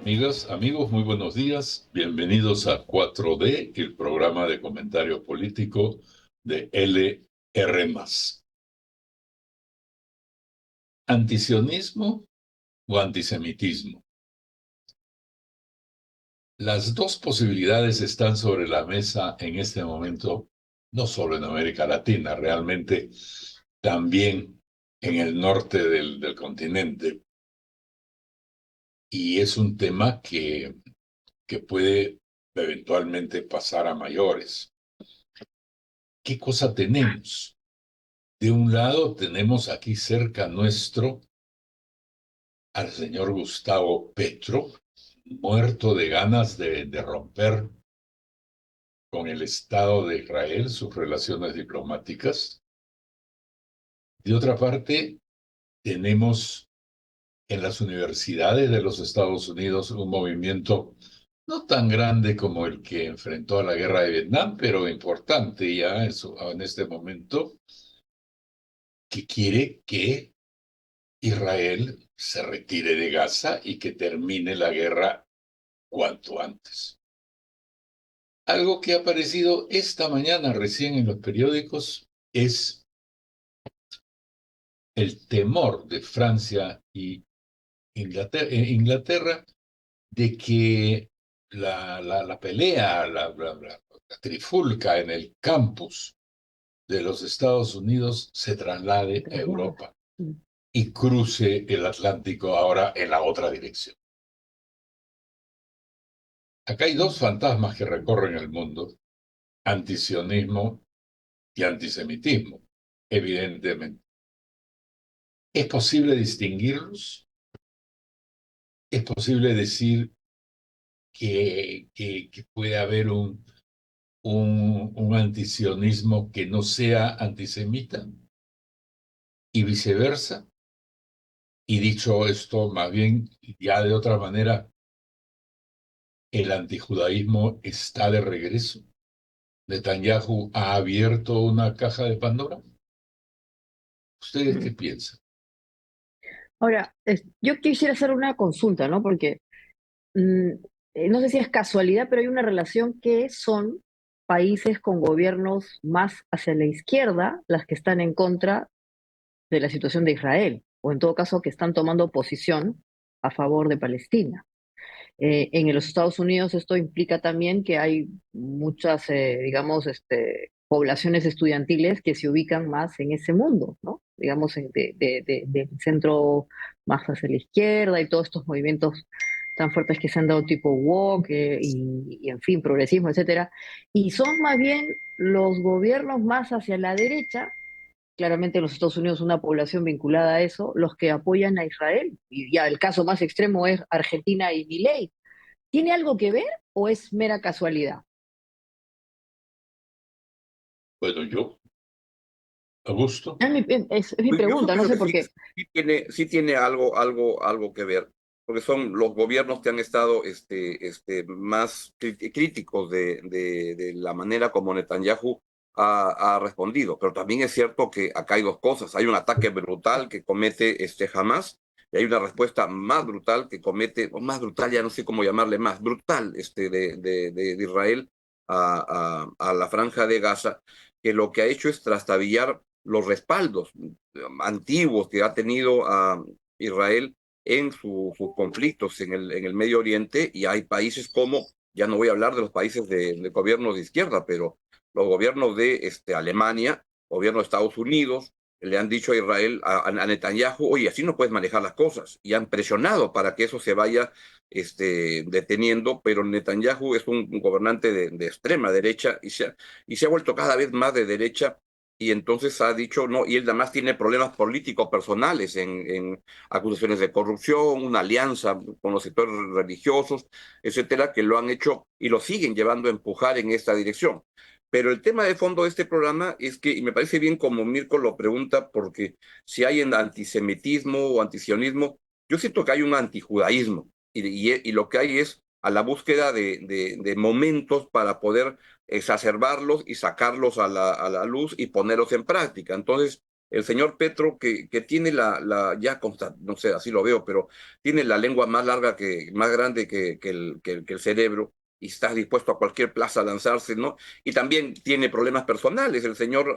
Amigas, amigos, muy buenos días. Bienvenidos a 4D, el programa de comentario político de LR+. ¿Antisionismo o antisemitismo? Las dos posibilidades están sobre la mesa en este momento, no solo en América Latina, realmente también en el norte del continente. Y es un tema que puede eventualmente pasar a mayores. ¿Qué cosa tenemos? De un lado tenemos aquí cerca nuestro al señor Gustavo Petro, muerto de ganas de romper con el Estado de Israel sus relaciones diplomáticas. De otra parte, tenemos en las universidades de los Estados Unidos un movimiento no tan grande como el que enfrentó a la guerra de Vietnam, pero importante ya en este momento, que quiere que Israel se retire de Gaza y que termine la guerra cuanto antes. Algo que ha aparecido esta mañana recién en los periódicos es el temor de Francia y Inglaterra de que la pelea, la trifulca en el campus de los Estados Unidos se traslade a Europa y cruce el Atlántico ahora en la otra dirección. Acá hay dos fantasmas que recorren el mundo: antisionismo y antisemitismo, evidentemente. ¿Es posible distinguirlos? ¿Es posible decir que puede haber un antisionismo que no sea antisemita y viceversa? Y dicho esto, más bien, ya de otra manera, ¿el antijudaísmo está de regreso? ¿Netanyahu ha abierto una caja de Pandora? ¿Ustedes qué piensan? Ahora, yo quisiera hacer una consulta, ¿no? Porque mm, no sé si es casualidad, pero hay una relación que son países con gobiernos más hacia la izquierda las que están en contra de la situación de Israel, o en todo caso que están tomando posición a favor de Palestina. En los Estados Unidos esto implica también que hay muchas, digamos, poblaciones estudiantiles que se ubican más en ese mundo, ¿no? Digamos, del centro más hacia la izquierda y todos estos movimientos tan fuertes que se han dado tipo woke y, en fin, progresismo, etcétera. Y son más bien los gobiernos más hacia la derecha, claramente en los Estados Unidos una población vinculada a eso, los que apoyan a Israel. Y ya el caso más extremo es Argentina y Milei. ¿Tiene algo que ver o es mera casualidad? Bueno, yo, Augusto. Es mi Pues yo pregunta, no sospecho sé que por sí, qué. sí tiene algo que ver, porque son los gobiernos que han estado más críticos de la manera como Netanyahu ha respondido. Pero también es cierto que acá hay dos cosas. Hay un ataque brutal que comete Hamas y hay una respuesta más brutal que comete, o más brutal, ya no sé cómo llamarle, más brutal de Israel a la franja de Gaza, que lo que ha hecho es trastabillar los respaldos antiguos que ha tenido a Israel en sus conflictos en el Medio Oriente, y hay países como, ya no voy a hablar de los países de gobiernos de izquierda, pero los gobiernos de Alemania, gobierno de Estados Unidos, le han dicho a Israel, a Netanyahu, oye, así no puedes manejar las cosas, y han presionado para que eso se vaya deteniendo, pero Netanyahu es un gobernante de extrema derecha y se ha vuelto cada vez más de derecha, y entonces ha dicho, no, y él además tiene problemas políticos personales en acusaciones de corrupción, una alianza con los sectores religiosos, etcétera, que lo han hecho y lo siguen llevando a empujar en esta dirección. Pero el tema de fondo de este programa es que, y me parece bien como Mirko lo pregunta, porque si hay en antisemitismo o antisionismo, yo siento que hay un antijudaísmo, y lo que hay es a la búsqueda de momentos para poder exacerbarlos y sacarlos a la luz y ponerlos en práctica. Entonces, el señor Petro, que tiene ya consta, no sé, así lo veo, pero tiene la lengua más larga, más grande que el cerebro, y está dispuesto a cualquier plaza a lanzarse, ¿no? Y también tiene problemas personales el señor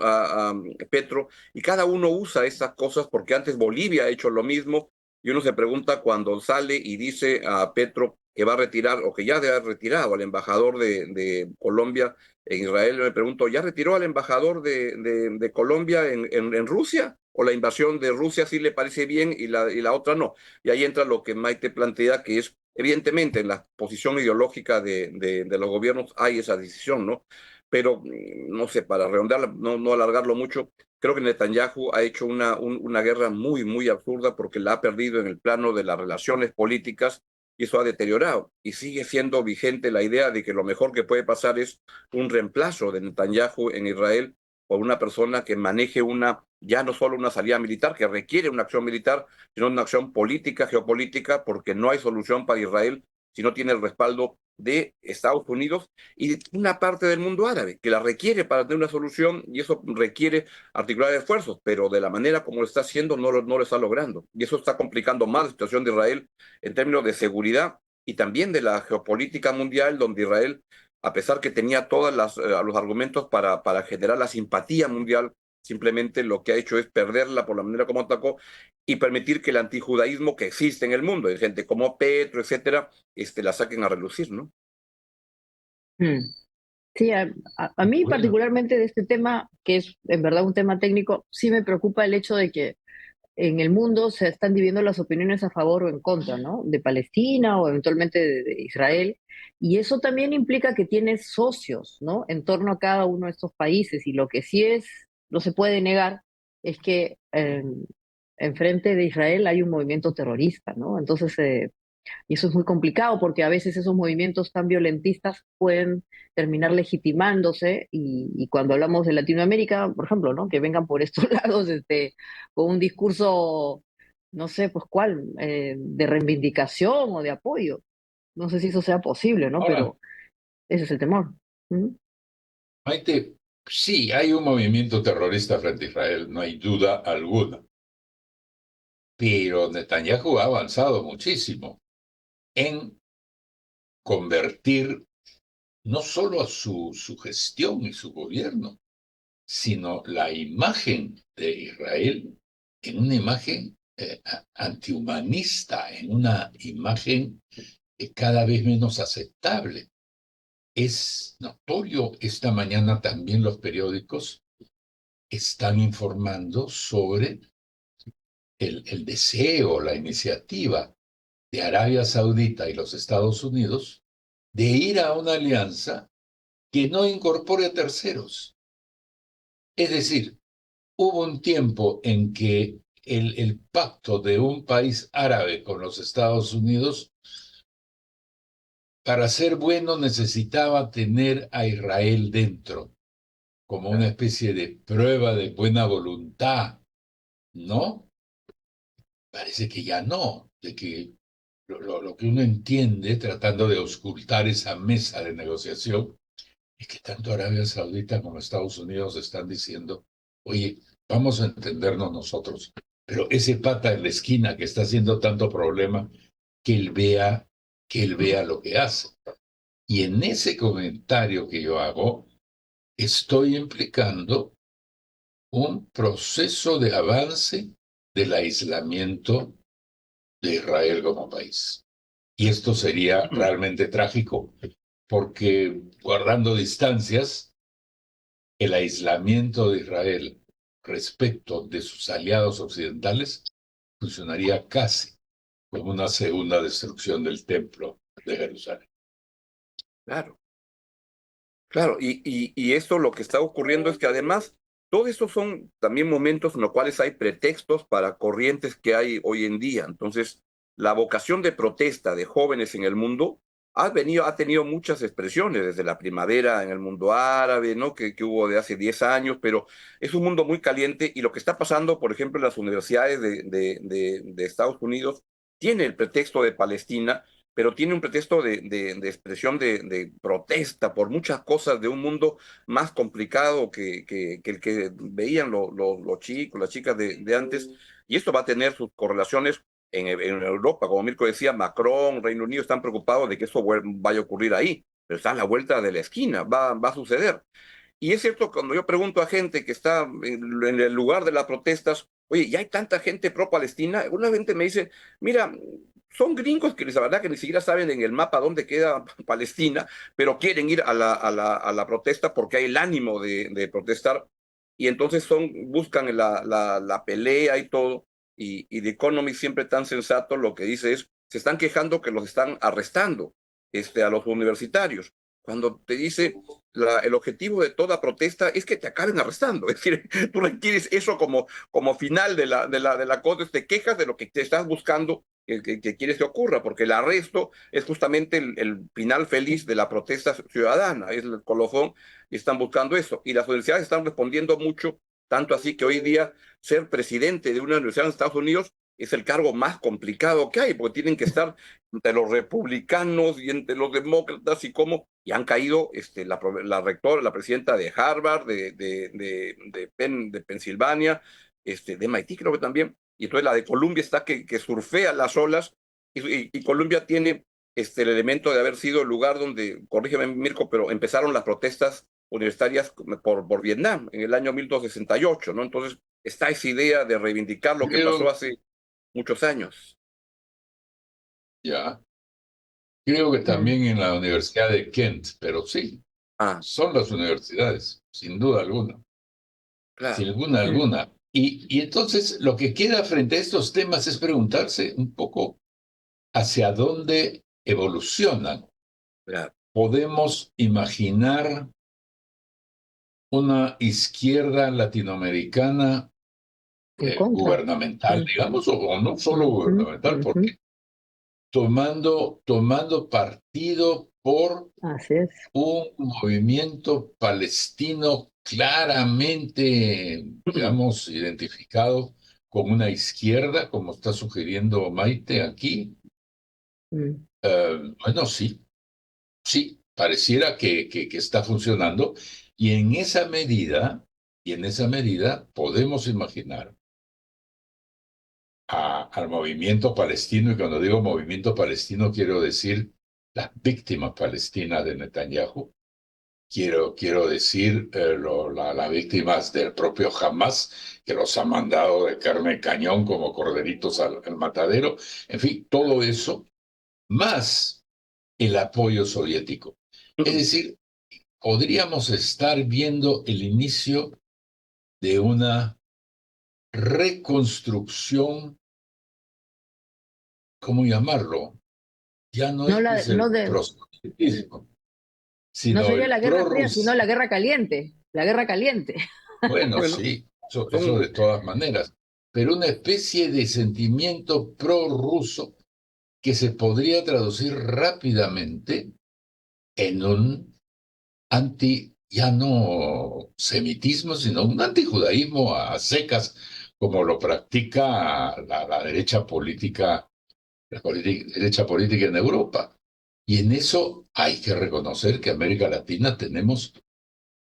Petro, y cada uno usa esas cosas porque antes Bolivia ha hecho lo mismo, y uno se pregunta cuando sale y dice a Petro que va a retirar, o que ya debe haber retirado al embajador de Colombia en Israel, me pregunto, ¿ya retiró al embajador de Colombia en Rusia? ¿O la invasión de Rusia sí le parece bien y la otra no? Y ahí entra lo que Maite plantea, que es, evidentemente, en la posición ideológica de los gobiernos hay esa decisión, ¿no? Pero, no sé, para redondearla, no alargarlo mucho, creo que Netanyahu ha hecho una guerra muy, muy absurda porque la ha perdido en el plano de las relaciones políticas y eso ha deteriorado. Y sigue siendo vigente la idea de que lo mejor que puede pasar es un reemplazo de Netanyahu en Israel por una persona que maneje ya no solo una salida militar, que requiere una acción militar, sino una acción política, geopolítica, porque no hay solución para Israel si no tiene el respaldo de Estados Unidos y de una parte del mundo árabe, que la requiere para tener una solución, y eso requiere articular esfuerzos, pero de la manera como lo está haciendo no lo está logrando. Y eso está complicando más la situación de Israel en términos de seguridad y también de la geopolítica mundial, donde Israel, a pesar que tenía todos los argumentos para generar la simpatía mundial, simplemente lo que ha hecho es perderla por la manera como atacó y permitir que el antijudaísmo que existe en el mundo, de gente como Petro, etcétera, la saquen a relucir, ¿no? Mm. Sí, a mí Bueno, particularmente de este tema, que es en verdad un tema técnico, sí me preocupa el hecho de que en el mundo se están dividiendo las opiniones a favor o en contra, ¿no? De Palestina o eventualmente de Israel. Y eso también implica que tienes socios, ¿no? En torno a cada uno de estos países. Y lo que sí no se puede negar, es que enfrente de Israel hay un movimiento terrorista, ¿no? Entonces, y eso es muy complicado porque a veces esos movimientos tan violentistas pueden terminar legitimándose y cuando hablamos de Latinoamérica, por ejemplo, ¿no? Que vengan por estos lados con un discurso, no sé, pues cuál, de reivindicación o de apoyo. No sé si eso sea posible, ¿no? ahora, Pero ese es el temor. ¿Mm? Maite, sí, hay un movimiento terrorista frente a Israel, no hay duda alguna, pero Netanyahu ha avanzado muchísimo en convertir no solo a su gestión y su gobierno, sino la imagen de Israel en una imagen antihumanista, en una imagen cada vez menos aceptable. Es notorio, esta mañana también los periódicos están informando sobre el deseo, la iniciativa de Arabia Saudita y los Estados Unidos de ir a una alianza que no incorpore a terceros. Es decir, hubo un tiempo en que el pacto de un país árabe con los Estados Unidos, para ser bueno, necesitaba tener a Israel dentro, como una especie de prueba de buena voluntad, ¿no? Parece que ya no, de que lo que uno entiende tratando de auscultar esa mesa de negociación es que tanto Arabia Saudita como Estados Unidos están diciendo, oye, vamos a entendernos nosotros, pero ese pata en la esquina que está haciendo tanto problema, que él vea, que él vea lo que hace. Y en ese comentario que yo hago, estoy implicando un proceso de avance del aislamiento de Israel como país. Y esto sería realmente trágico, porque guardando distancias, el aislamiento de Israel respecto de sus aliados occidentales funcionaría casi como una segunda destrucción del templo de Jerusalén. Claro. Claro, y esto lo que está ocurriendo es que además, todo esto son también momentos en los cuales hay pretextos para corrientes que hay hoy en día. Entonces, la vocación de protesta de jóvenes en el mundo ha tenido muchas expresiones, desde la primavera en el mundo árabe, ¿no? Que hubo de hace 10 años, pero es un mundo muy caliente y lo que está pasando, por ejemplo, en las universidades de Estados Unidos, tiene el pretexto de Palestina, pero tiene un pretexto de expresión de protesta por muchas cosas de un mundo más complicado que el que veían los chicos, las chicas de antes, y esto va a tener sus correlaciones en Europa. Como Mirko decía, Macron, Reino Unido están preocupados de que eso vaya a ocurrir ahí, pero está a la vuelta de la esquina, va a suceder. Y es cierto, cuando yo pregunto a gente que está en el lugar de las protestas, oye, ya hay tanta gente pro-Palestina, una gente me dice, mira, son gringos que la verdad que ni siquiera saben en el mapa dónde queda Palestina, pero quieren ir a la protesta porque hay el ánimo de protestar, y entonces buscan la pelea y todo, y The Economist siempre tan sensato lo que dice es, se están quejando que los están arrestando, a los universitarios, cuando te dice el objetivo de toda protesta es que te acaben arrestando. Es decir, tú requieres eso como final de la cosa, te quejas de lo que te estás buscando, que quieres que ocurra, porque el arresto es justamente el final feliz de la protesta ciudadana, es el colofón, y están buscando eso. Y las universidades están respondiendo mucho, tanto así que hoy día ser presidente de una universidad en Estados Unidos es el cargo más complicado que hay, porque tienen que estar entre los republicanos y entre los demócratas y han caído la rectora, la presidenta de Harvard, de Pensilvania, de MIT creo que también, y entonces la de Columbia está que surfea las olas, y Columbia tiene el elemento de haber sido el lugar donde, corrígeme Mirko, pero empezaron las protestas universitarias por Vietnam en el año 1968, ¿no? Entonces está esa idea de reivindicar lo que pasó Creo, hace muchos años. ya, creo que Mm. también en la Universidad de Kent, pero sí, Ah, son las universidades, sin duda alguna, sin claro, alguna Mm. alguna. Y entonces lo que queda frente a estos temas es preguntarse un poco hacia dónde evolucionan. claro. Podemos imaginar una izquierda latinoamericana En contra. gubernamental, Mm, digamos, o no solo ujú, gubernamental, ujú. porque tomando partido por Así es. un movimiento palestino claramente, digamos, identificado con una izquierda, como está sugiriendo Maite aquí. Mm, Bueno, sí, sí, pareciera que está funcionando, y en esa medida podemos imaginar al movimiento palestino, y cuando digo movimiento palestino quiero decir las víctimas palestinas de Netanyahu. Quiero decir las víctimas del propio Hamas, que los ha mandado de carne de cañón como corderitos al matadero. En fin, todo eso, más el apoyo soviético. Es decir, podríamos estar viendo el inicio de una reconstrucción, ¿cómo llamarlo? Ya no No, es pues no, el proselitismo, no sino sería el la Guerra Fría, sino prorrus. la Guerra Caliente. La Guerra Caliente. Bueno, Bueno, sí, eso de son, todas maneras, pero una especie de sentimiento prorruso que se podría traducir rápidamente en un ya no semitismo, sino un antijudaísmo a secas, como lo practica la derecha política, derecha política en Europa. Y en eso hay que reconocer que América Latina tenemos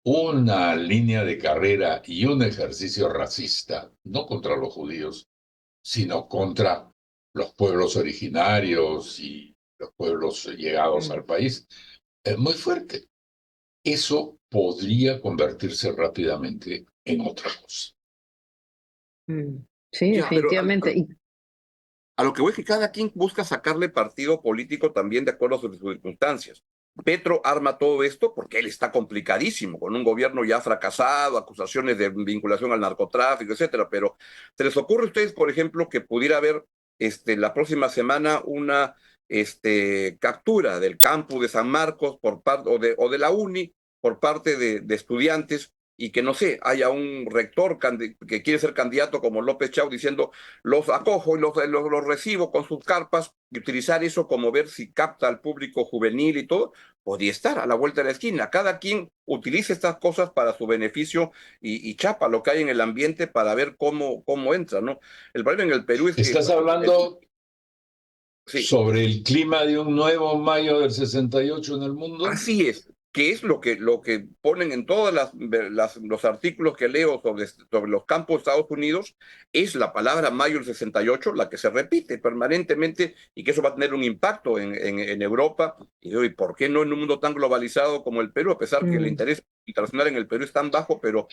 una línea de carrera y un ejercicio racista, no contra los judíos, sino contra los pueblos originarios y los pueblos llegados Mm, al país, es muy fuerte. Eso podría convertirse rápidamente en otra cosa. mm. Sí, ya, pero definitivamente. Y a lo que voy es que cada quien busca sacarle partido político también de acuerdo a sus circunstancias. Petro arma todo esto porque él está complicadísimo, con un gobierno ya fracasado, acusaciones de vinculación al narcotráfico, etcétera. Pero ¿se les ocurre a ustedes, por ejemplo, que pudiera haber la próxima semana una captura del campus de San Marcos por parte o de la UNI por parte de estudiantes, y que no sé, haya un rector que quiere ser candidato como López Chau diciendo los acojo y los recibo con sus carpas, y utilizar eso como ver si capta al público juvenil y todo? Podría estar a la vuelta de la esquina. Cada quien utiliza estas cosas para su beneficio, y chapa lo que hay en el ambiente para ver cómo entra, ¿no? El problema en el Perú es que Estás hablando, Sí, sobre el clima de un nuevo mayo del 68 en el mundo. así es, que es lo que ponen en todos los artículos que leo sobre los campos de Estados Unidos, es la palabra mayo del 68 la que se repite permanentemente y que eso va a tener un impacto en Europa. Y digo, ¿y por qué no en un mundo tan globalizado como el Perú? A pesar que el Mm, interés internacional en el Perú es tan bajo, pero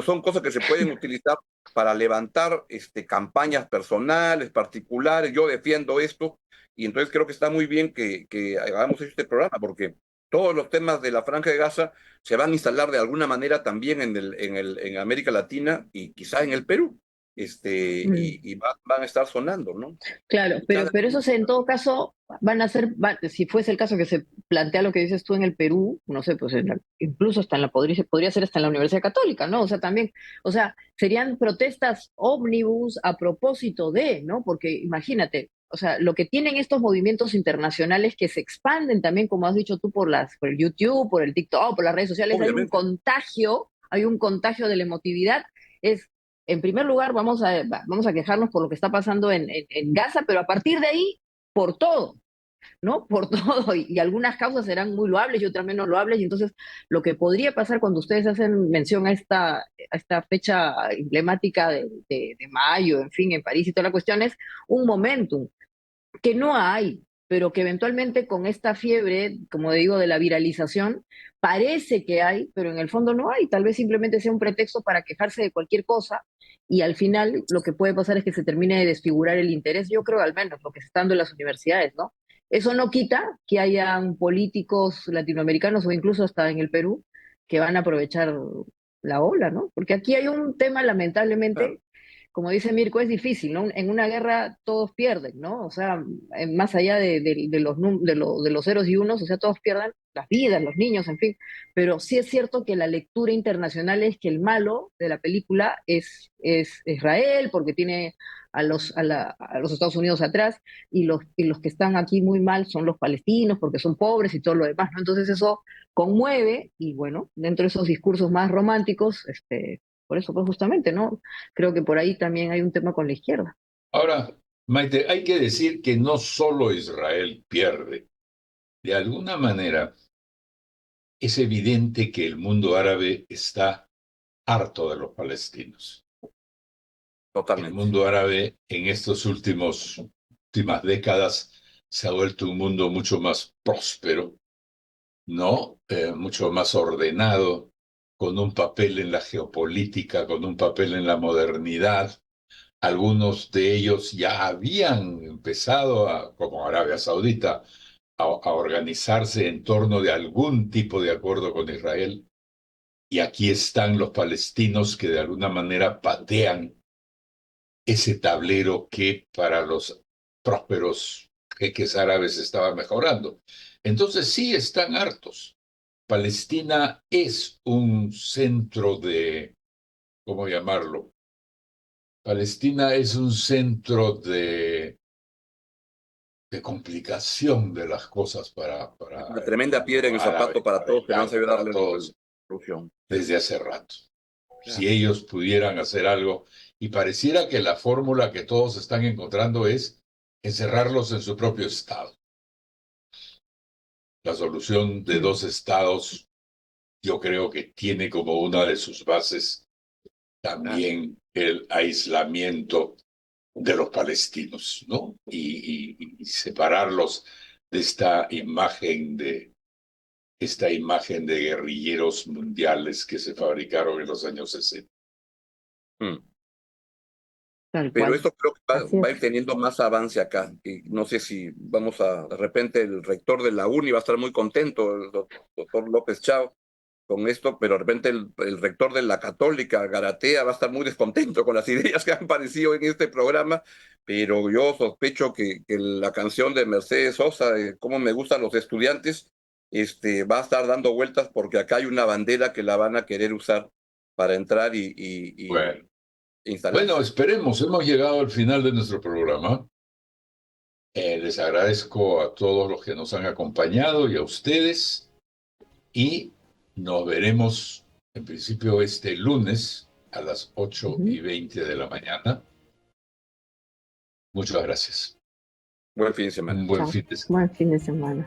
son cosas que se pueden utilizar para levantar campañas personales, particulares. Yo defiendo esto y entonces creo que está muy bien que hagamos este programa porque todos los temas de la Franja de Gaza se van a instalar de alguna manera también en América Latina y quizá en el Perú, mm. y van a estar sonando, ¿no? Claro, Y cada pero esos en todo caso van a ser, si fuese el caso que se plantea lo que dices tú en el Perú, no sé, pues incluso hasta podría ser hasta en la Universidad Católica, ¿no? O sea, también, o sea, serían protestas ómnibus a propósito de, ¿no? Porque imagínate, o sea, lo que tienen estos movimientos internacionales que se expanden también, como has dicho tú, por el YouTube, por el TikTok, por las redes sociales, obviamente, hay un contagio de la emotividad, es en primer lugar, vamos a quejarnos por lo que está pasando en Gaza, pero a partir de ahí, por todo, ¿no? Por todo. Y algunas causas serán muy loables y otras menos loables. Y entonces, lo que podría pasar cuando ustedes hacen mención a esta fecha emblemática de mayo, en fin, en París y toda la cuestión, es un momentum que no hay, pero que eventualmente con esta fiebre, como digo, de la viralización, parece que hay, pero en el fondo no hay. Tal vez simplemente sea un pretexto para quejarse de cualquier cosa y al final lo que puede pasar es que se termine de desfigurar el interés, yo creo al menos lo que se está dando en las universidades, ¿no? Eso no quita que hayan políticos latinoamericanos o incluso hasta en el Perú que van a aprovechar la ola, ¿no? Porque aquí hay un tema, claro. lamentablemente, como dice Mirko, es difícil, ¿no? En una guerra todos pierden, ¿no? O sea, más allá de los ceros y unos, o sea, todos pierden las vidas, los niños, en fin. Pero sí es cierto que la lectura internacional es que el malo de la película es Israel, porque tiene a los Estados Unidos atrás, y los que están aquí muy mal son los palestinos, porque son pobres y todo lo demás, ¿no? Entonces eso conmueve, y bueno, dentro de esos discursos más románticos, por eso, pues justamente, ¿no? Creo que por ahí también hay un tema con la izquierda. Ahora, Maite, hay que decir que no solo Israel pierde. De alguna manera, es evidente que el mundo árabe está harto de los palestinos. El Totalmente. mundo árabe en estas últimas décadas se ha vuelto un mundo mucho más próspero, ¿no? Mucho más ordenado, con un papel en la geopolítica, con un papel en la modernidad. Algunos de ellos ya habían empezado, como Arabia Saudita, a organizarse en torno de algún tipo de acuerdo con Israel. Y aquí están los palestinos que de alguna manera patean ese tablero que para los prósperos jeques árabes estaba mejorando. Entonces sí están hartos. Palestina es un centro de, ¿cómo llamarlo? Palestina es un centro de complicación de las cosas Una para el tremenda piedra mundo en el zapato árabe, para para todos que no han Irán, sabido para darle todos, solución. desde hace rato. Si Claro. ellos pudieran hacer algo, y pareciera que la fórmula que todos están encontrando es encerrarlos en su propio estado. La solución de Mm, dos estados, yo creo que tiene como una de sus bases Claro. también el aislamiento de los palestinos, ¿no? Y separarlos de esta imagen de guerrilleros mundiales que se fabricaron en los años 60. Mm. tal Pero cual. esto creo que Así va es. a ir teniendo más avance acá. Y no sé si vamos de repente el rector de la UNI va a estar muy contento, el doctor López Chao, con esto, pero de repente el rector de la Católica, Garatea, va a estar muy descontento con las ideas que han aparecido en este programa, pero yo sospecho que la canción de Mercedes Sosa, de Cómo me gustan los estudiantes, va a estar dando vueltas porque acá hay una bandera que la van a querer usar para entrar Bueno, y bueno, instalarse. esperemos, hemos llegado al final de nuestro programa. Les agradezco a todos los que nos han acompañado y a ustedes. Y nos veremos en principio este lunes a las 8 Ujú. y 20 de la mañana. Muchas gracias. Buen fin de semana. Un buen Chao. fin de semana. Buen fin de semana.